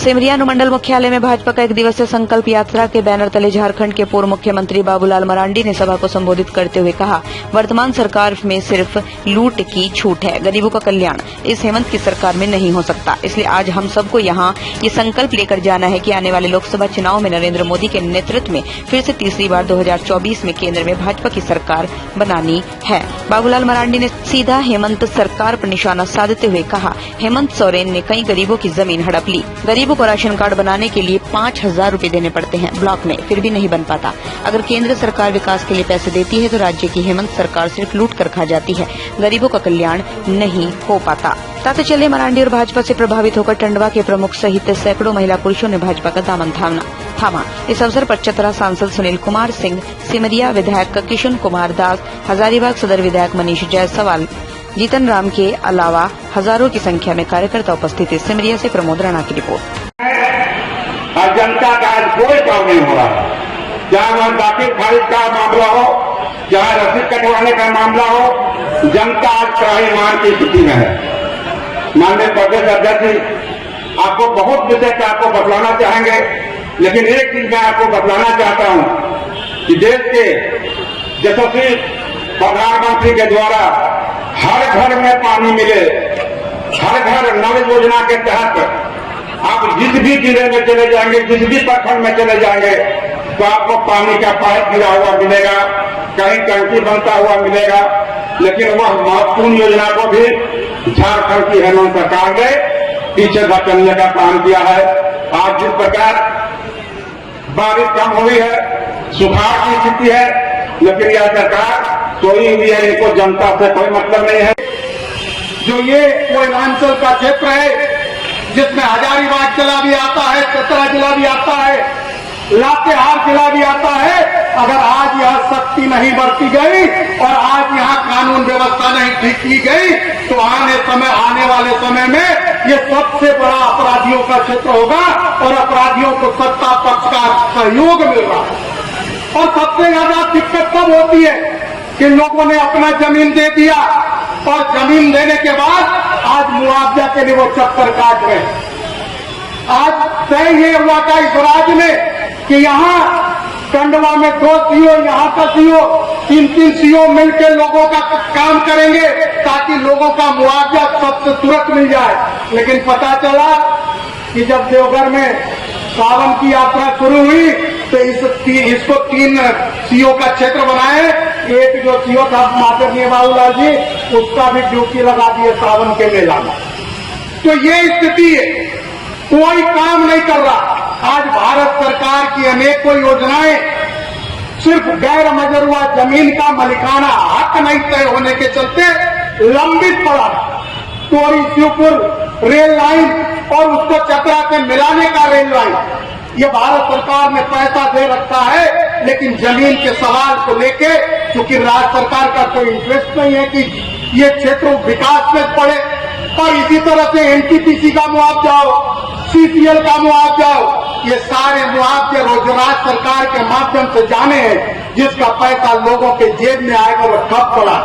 सिमरिया अनुमंडल मुख्यालय में भाजपा का एक दिवसीय संकल्प यात्रा के बैनर तले झारखंड के पूर्व मुख्यमंत्री बाबूलाल मरांडी ने सभा को संबोधित करते हुए कहा, वर्तमान सरकार में सिर्फ लूट की छूट है, गरीबों का कल्याण इस हेमंत की सरकार में नहीं हो सकता। इसलिए आज हम सबको यहाँ ये संकल्प लेकर जाना है कि आने वाले लोकसभा चुनाव में नरेंद्र मोदी के नेतृत्व में फिर से तीसरी बार 2024 में केंद्र में भाजपा की सरकार बनानी है। बाबूलाल मरांडी ने सीधा हेमंत सरकार पर निशाना साधते हुए कहा, हेमंत सोरेन ने कई गरीबों की जमीन हड़प ली। गरीबों को राशन कार्ड बनाने के लिए 5,000 रूपए देने पड़ते हैं ब्लॉक में, फिर भी नहीं बन पाता। अगर केंद्र सरकार विकास के लिए पैसे देती है तो राज्य की हेमंत सरकार सिर्फ लूट कर खा जाती है, गरीबों का कल्याण नहीं हो पाता। ताते चले मरांडी और भाजपा से प्रभावित होकर टंडवा के प्रमुख सहित सैकड़ों महिला पुरुषों ने भाजपा का दामन थामा। इस अवसर पर चतरा सांसद सुनील कुमार सिंह, सिमरिया विधायक किशन कुमार दास, हजारीबाग सदर विधायक मनीष जायसवाल, जीतन राम के अलावा हजारों की संख्या में कार्यकर्ता उपस्थित थे। सिमरिया से प्रमोद राणा की रिपोर्ट। और जनता का आज कोई काम नहीं हो रहा, चाहे वह दाखिल खारिज का मामला हो, चाहे रसीद कटवाने का मामला हो, जनता आज त्राहिमाम की स्थिति में है। माननीय प्रदेश अध्यक्ष जी, आपको बहुत विषय पे आपको बतलाना चाहेंगे, लेकिन एक चीज मैं आपको बतलाना चाहता हूं कि देश के यशस्वी प्रधानमंत्री के द्वारा हर घर में पानी मिले, हर घर नल योजना के तहत आप जिस भी जिले में चले जाएंगे, जिस भी प्रखंड में चले जाएंगे, तो आपको पानी का पाइप गिरा हुआ मिलेगा, कहीं टंकी बनता हुआ मिलेगा। लेकिन वह महत्वपूर्ण योजना को भी झारखंड की हेमंत सरकार ने पीछे धकेलने का काम किया है। आज जिस प्रकार बारिश कम हुई है, सुखाड़ की स्थिति है, लेकिन यह सरकार सोई हुई है, इनको जनता से कोई मतलब नहीं है। जो ये कोयलांचल का क्षेत्र है, जिसमें हजारीबाग जिला भी आता है, चतरा जिला भी आता है, लातेहार जिला भी आता है, अगर आज यह सख्ती नहीं बरती गई और आज यहाँ कानून व्यवस्था नहीं ठीक की गई तो आने वाले समय में ये सबसे बड़ा अपराधियों का क्षेत्र होगा और अपराधियों को सत्ता पक्ष का सहयोग मिल रहा है। और सबसे ज्यादा दिक्कत तब होती है कि लोगों ने अपना जमीन दे दिया और जमीन देने के बाद आज मुआवजा के लिए वो चक्कर काट रहे हैं। आज तय ये हुआ था इस राज्य में कि यहाँ टंडवा में 2 सीओ, यहाँ का सीओ, 3 सीओ मिलकर लोगों का काम करेंगे ताकि लोगों का मुआवजा सबसे तुरंत मिल जाए। लेकिन पता चला कि जब देवघर में सावन की यात्रा शुरू हुई तो इसको 3 सीओ का क्षेत्र बनाए। एक जो सीओ था माननीय बाबूलाल जी, उसका भी ड्यूटी लगा दिए सावन के मेला में। तो ये स्थिति है, कोई काम नहीं कर रहा। आज भारत सरकार की अनेकों योजनाएं सिर्फ गैर मजरूआ जमीन का मलिकाना हक नहीं तय होने के चलते लंबित पड़ा। टोरी शिवपुर रेल लाइन और उसको चतरा से मिलाने का रेल लाइन, ये भारत सरकार ने पैसा दे रखा है, लेकिन जमीन के सवाल को लेके क्योंकि राज्य सरकार का कोई इंटरेस्ट नहीं है कि ये क्षेत्र विकास में पड़े। और इसी तरह से एनटीपीसी का मुआवजा हो, सीसीएल का मुआवजा हो, ये सारे मुआवजे रोजगार सरकार के माध्यम से जाने हैं, जिसका पैसा लोगों के जेब में आएगा वो ठप पड़ा।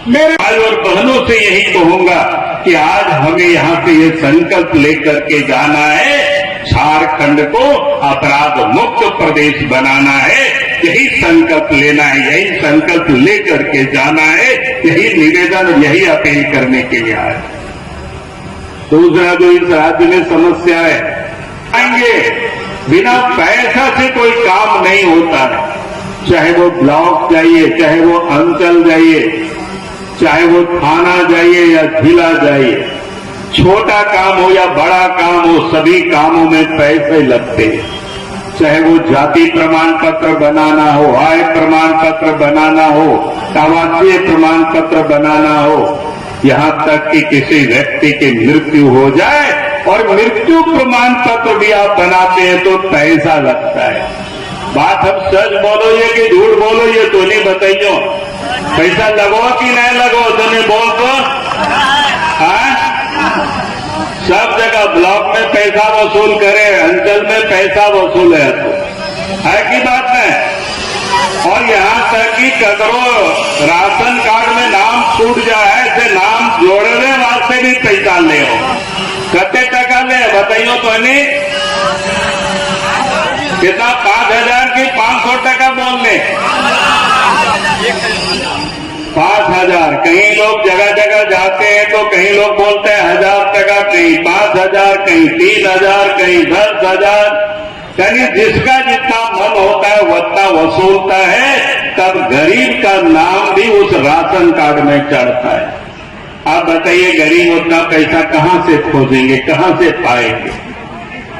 मेरे भाई और बहनों से यही कहूंगा कि आज हमें यहाँ से ये संकल्प लेकर के जाना है, झारखंड को अपराध मुक्त प्रदेश बनाना है, यही संकल्प लेना है, यही संकल्प लेकर के जाना है, यही निवेदन और यही अपील करने के लिए आए। दूसरा जो इस राज्य में समस्या है, आएंगे बिना पैसा से कोई काम नहीं होता है, चाहे वो ब्लॉक जाइए, चाहे वो अंचल जाइए, चाहे वो थाना जाइए या जिला जाइए, छोटा काम हो या बड़ा काम हो, सभी कामों में पैसे लगते हैं। चाहे वो जाति प्रमाण पत्र बनाना हो, आय प्रमाण पत्र बनाना हो, आवासीय प्रमाण पत्र बनाना हो, यहाँ तक कि किसी व्यक्ति की मृत्यु हो जाए और मृत्यु प्रमाण पत्र भी आप बनाते हैं तो पैसा लगता है। बात हम सच बोलो ये कि झूठ बोलो ये तो नहीं बताइयो, पैसा लगो कि नहीं लगो तो नहीं बोल दो। हाँ, सब जगह ब्लॉक में पैसा वसूल करे, अंचल में पैसा वसूल है कि बात नहीं। और यहाँ तक कि ककरो राशन कार्ड में नाम छूट जाए से नाम जोड़ने वास्ते भी पैसा ले हो, कते टका ले बताइयो तो नहीं। कितना 5,000 की 500 टका बोल ले 5,000। कहीं लोग जगह जगह जाते हैं तो कहीं लोग बोलते हैं 1,000 टका, कहीं 5,000, कहीं 3,000, कहीं 10,000। यानी जिसका जितना मन होता है उतना वसूलता है। तब गरीब का नाम भी उस राशन कार्ड में चढ़ता है। आप बताइए गरीब उतना पैसा कहां से खोजेंगे, कहां से पाएंगे?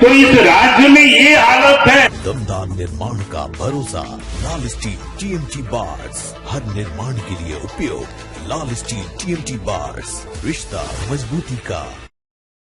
तो इस राज्य में ये हालत है। दमदार निर्माण का भरोसा लाल स्टील TMT बार्स, हर निर्माण के लिए उपयोग। लाल स्टील TMT बार्स, रिश्ता मजबूती का।